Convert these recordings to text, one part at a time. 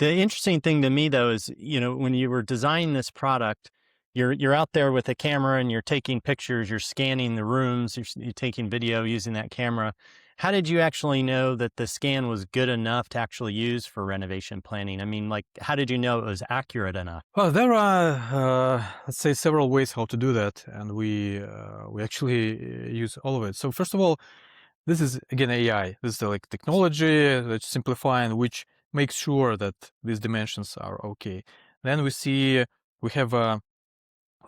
The interesting thing to me though is, when you were designing this product, you're out there with a camera and you're taking pictures, you're scanning the rooms, you're taking video using that camera. How did you actually know that the scan was good enough to actually use for renovation planning? I mean, like, how did you know it was accurate enough? Well, there are, let's say, several ways how to do that, and we actually use all of it. So first of all, this is again AI. This is like technology that's simplifying, which makes sure that these dimensions are okay. Then we have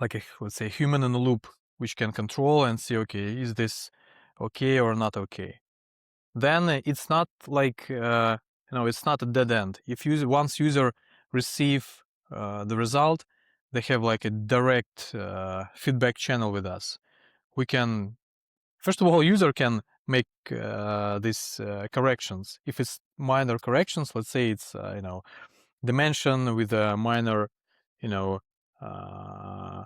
like a, let's say, human in the loop, which can control and see, okay, is this okay or not okay? Then it's not like it's not a dead end. If once user receive the result, they have like a direct feedback channel with us. We can, first of all, user can make these corrections. If it's minor corrections, let's say it's dimension with a minor, you know, uh,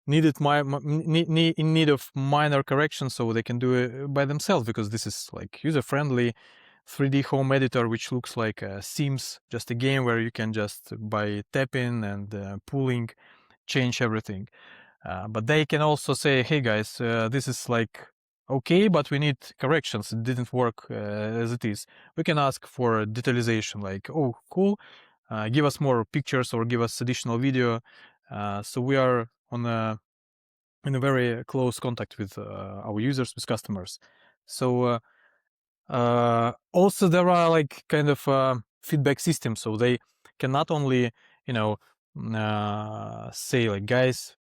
in need of minor correction, so they can do it by themselves, because this is like user-friendly 3D home editor, which looks like Sims, just a game where you can just by tapping and pulling change everything. But they can also say, hey guys, this is like okay, but we need corrections. It didn't work as it is. We can ask for detalization, like, oh, cool, give us more pictures or give us additional video. So we are in a very close contact with our users, with customers. So also there are like kind of feedback systems, so they can not only say like, guys,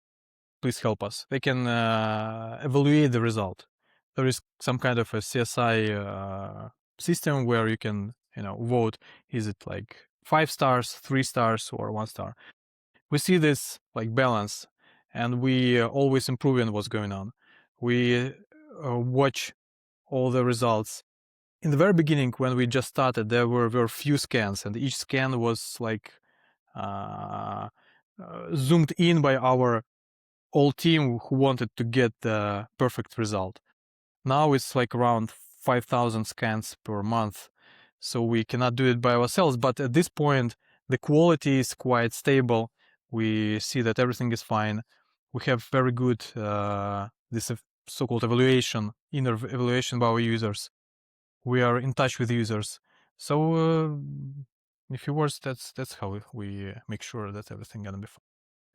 please help us. They can evaluate the result. There is some kind of a CSI system where you can vote, is it like 5 stars, 3 stars, or 1 star. We see this like balance, and we always improving what's going on. We watch all the results. In the very beginning, when we just started, there were few scans, and each scan was like uh, zoomed in by our whole team who wanted to get the perfect result. Now it's like around 5,000 scans per month, so we cannot do it by ourselves. But at this point, the quality is quite stable. We see that everything is fine. We have very good this so-called evaluation, inner evaluation by our users. We are in touch with users. So in few words, that's how we make sure that everything gonna be fine.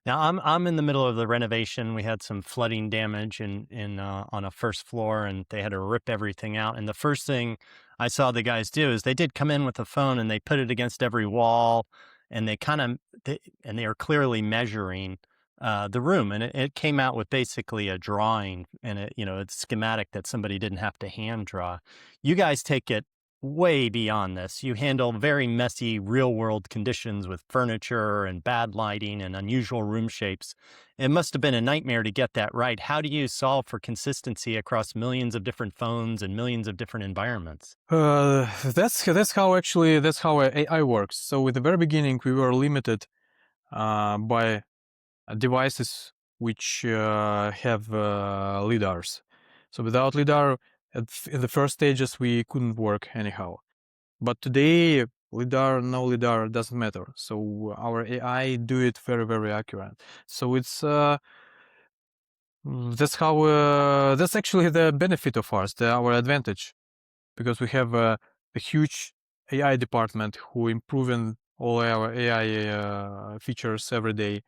Now I'm in the middle of the renovation. We had some flooding damage in on a first floor, and they had to rip everything out. And the first thing I saw the guys do is they did come in with a phone and they put it against every wall, and they are clearly measuring the room, and it came out with basically a drawing and a schematic that somebody didn't have to hand draw. You guys take it way beyond this. You handle very messy real world conditions with furniture and bad lighting and unusual room shapes. It must have been a nightmare to get that right. How do you solve for consistency across millions of different phones and millions of different environments? That's how AI works. So at the very beginning, we were limited by devices which have lidars. So without lidar, in the first stages, we couldn't work anyhow. But today, no lidar doesn't matter. So our AI do it very, very accurate. So it's that's actually the benefit of ours, our advantage, because we have a huge AI department who improving all our AI features every day.